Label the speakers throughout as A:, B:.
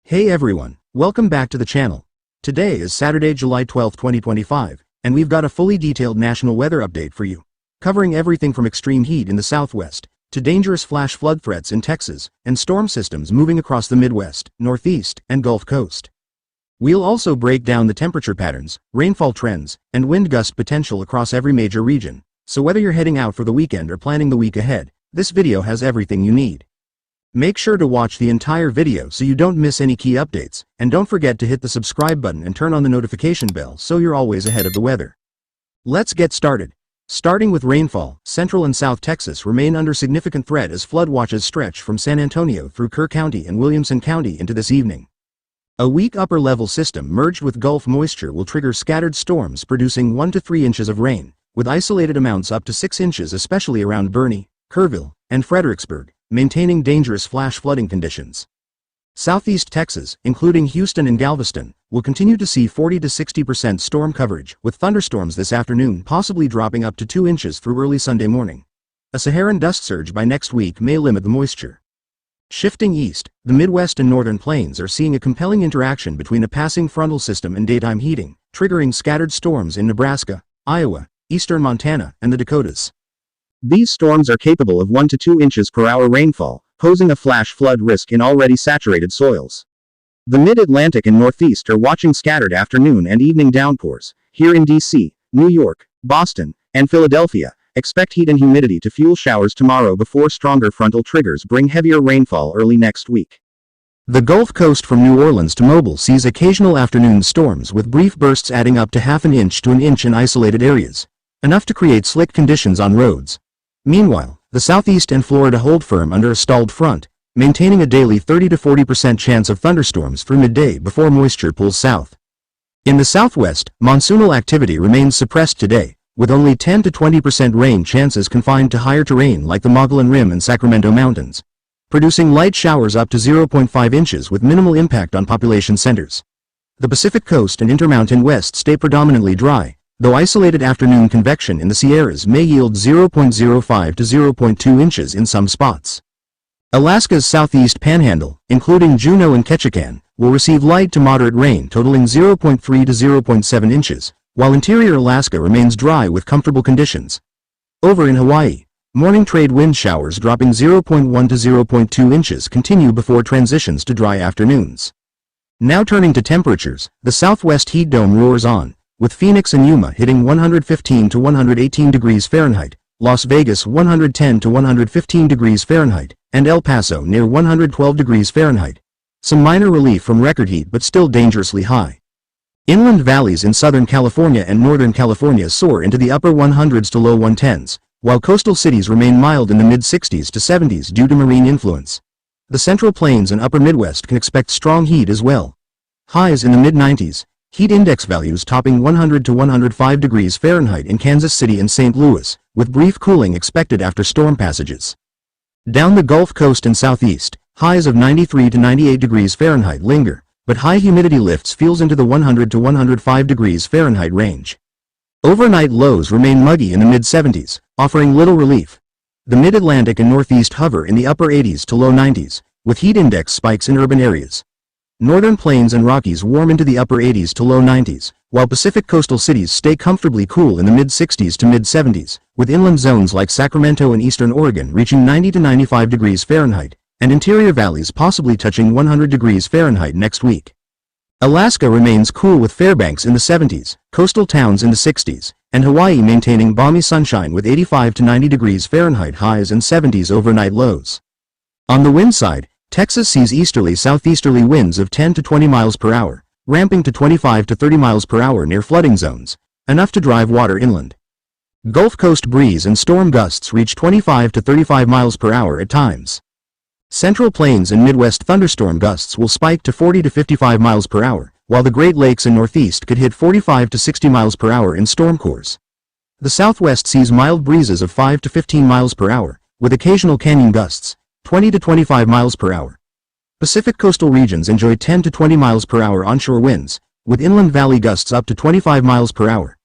A: Hey everyone, welcome back to the channel. Today is Saturday, July 12, 2025, and we've got a fully detailed national weather update for you, covering everything from extreme heat in the southwest, to dangerous flash flood threats in Texas, and storm systems moving across the Midwest, Northeast, and Gulf Coast. We'll also break down the temperature patterns, rainfall trends, and wind gust potential across every major region, so whether you're heading out for the weekend or planning the week ahead, this video has everything you need. Make sure to watch the entire video so you don't miss any key updates, and don't forget to hit the subscribe button and turn on the notification bell so you're always ahead of the weather. Let's get started. Starting with rainfall, Central and South Texas remain under significant threat as flood watches stretch from San Antonio through Kerr County and Williamson County into this evening. A weak upper-level system merged with Gulf moisture will trigger scattered storms producing 1 to 3 inches of rain, with isolated amounts up to 6 inches especially around Boerne, Kerrville, and Fredericksburg, maintaining dangerous flash flooding conditions. Southeast Texas, including Houston and Galveston, will continue to see 40 to 60% storm coverage, with thunderstorms this afternoon possibly dropping up to 2 inches through early Sunday morning. A Saharan dust surge by next week may limit the moisture. Shifting east, the Midwest and Northern Plains are seeing a compelling interaction between a passing frontal system and daytime heating, triggering scattered storms in Nebraska, Iowa, eastern Montana, and the Dakotas. These storms are capable of 1 to 2 inches per hour rainfall, posing a flash flood risk in already saturated soils. The Mid-Atlantic and Northeast are watching scattered afternoon and evening downpours. Here in D.C., New York, Boston, and Philadelphia, expect heat and humidity to fuel showers tomorrow before stronger frontal triggers bring heavier rainfall early next week. The Gulf Coast from New Orleans to Mobile sees occasional afternoon storms with brief bursts adding up to half an inch to an inch in isolated areas, enough to create slick conditions on roads. Meanwhile, the Southeast and Florida hold firm under a stalled front, maintaining a daily 30 to 40% chance of thunderstorms through midday before moisture pulls south. In the Southwest, monsoonal activity remains suppressed today, with only 10 to 20% rain chances confined to higher terrain like the Mogollon Rim and Sacramento Mountains, producing light showers up to 0.5 inches with minimal impact on population centers. The Pacific Coast and Intermountain West stay predominantly dry, though isolated afternoon convection in the Sierras may yield 0.05 to 0.2 inches in some spots. Alaska's southeast panhandle, including Juneau and Ketchikan, will receive light to moderate rain totaling 0.3 to 0.7 inches, while interior Alaska remains dry with comfortable conditions. Over in Hawaii, morning trade wind showers dropping 0.1 to 0.2 inches continue before transitions to dry afternoons. Now turning to temperatures, the southwest heat dome roars on, with Phoenix and Yuma hitting 115 to 118 degrees Fahrenheit, Las Vegas 110 to 115 degrees Fahrenheit, and El Paso near 112 degrees Fahrenheit. Some minor relief from record heat but still dangerously high. Inland valleys in Southern California and Northern California soar into the upper 100s to low 110s, while coastal cities remain mild in the mid-60s to 70s due to marine influence. The Central Plains and Upper Midwest can expect strong heat as well. Highs in the mid-90s. Heat index values topping 100 to 105 degrees Fahrenheit in Kansas City and St. Louis, with brief cooling expected after storm passages. Down the Gulf Coast and Southeast, highs of 93 to 98 degrees Fahrenheit linger, but high humidity lifts feels into the 100 to 105 degrees Fahrenheit range. Overnight lows remain muggy in the mid-70s, offering little relief. The Mid-Atlantic and Northeast hover in the upper 80s to low 90s, with heat index spikes in urban areas. Northern Plains and Rockies warm into the upper 80s to low 90s, while Pacific coastal cities stay comfortably cool in the mid-60s to mid-70s, with inland zones like Sacramento and eastern Oregon reaching 90 to 95 degrees Fahrenheit, and interior valleys possibly touching 100 degrees Fahrenheit next week. Alaska remains cool with Fairbanks in the 70s, coastal towns in the 60s, and Hawaii maintaining balmy sunshine with 85 to 90 degrees Fahrenheit highs and 70s overnight lows. On the wind side, Texas sees easterly-southeasterly winds of 10 to 20 miles per hour, ramping to 25 to 30 miles per hour near flooding zones, enough to drive water inland. Gulf Coast breeze and storm gusts reach 25 to 35 miles per hour at times. Central Plains and Midwest thunderstorm gusts will spike to 40 to 55 miles per hour, while the Great Lakes and Northeast could hit 45 to 60 miles per hour in storm cores. The Southwest sees mild breezes of 5 to 15 miles per hour, with occasional canyon gusts, 20 to 25 miles per hour. Pacific coastal regions enjoy 10 to 20 miles per hour onshore winds, with inland valley gusts up to 25 miles per hour.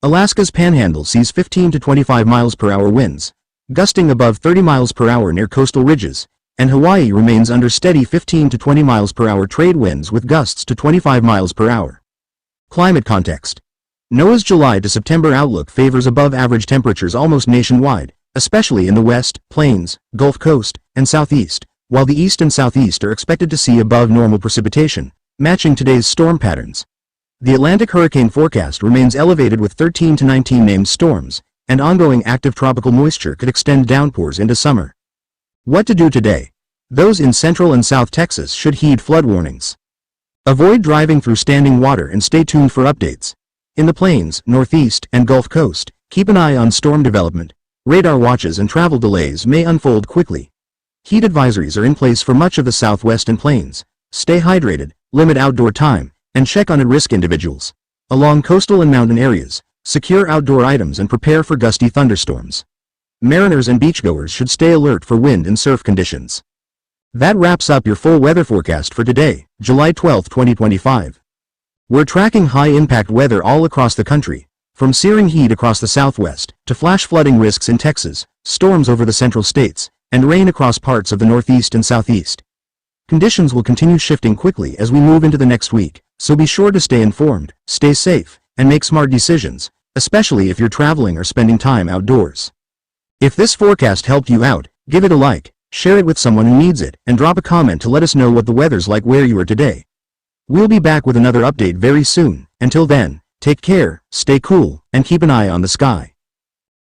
A: Alaska's panhandle sees 15 to 25 miles per hour winds, gusting above 30 miles per hour near coastal ridges, and Hawaii remains under steady 15 to 20 miles per hour trade winds with gusts to 25 miles per hour. Climate context. NOAA's July to September outlook favors above-average temperatures almost nationwide, especially in the west, plains, Gulf Coast, and southeast, while the east and southeast are expected to see above-normal precipitation, matching today's storm patterns. The Atlantic hurricane forecast remains elevated with 13 to 19 named storms, and ongoing active tropical moisture could extend downpours into summer. What to do today? Those in Central and South Texas should heed flood warnings. Avoid driving through standing water and stay tuned for updates. In the plains, Northeast, and Gulf Coast, keep an eye on storm development. Radar watches and travel delays may unfold quickly. Heat advisories are in place for much of the Southwest and plains. Stay hydrated, limit outdoor time, and check on at-risk individuals. Along coastal and mountain areas, secure outdoor items and prepare for gusty thunderstorms. Mariners and beachgoers should stay alert for wind and surf conditions. That wraps up your full weather forecast for today, July 12, 2025. We're tracking high-impact weather all across the country, from searing heat across the Southwest to flash flooding risks in Texas, storms over the central states, and rain across parts of the Northeast and Southeast. Conditions will continue shifting quickly as we move into the next week, so be sure to stay informed, stay safe, and make smart decisions, especially if you're traveling or spending time outdoors. If this forecast helped you out, give it a like, share it with someone who needs it, and drop a comment to let us know what the weather's like where you are today. We'll be back with another update very soon. Until then, take care, stay cool, and keep an eye on the sky.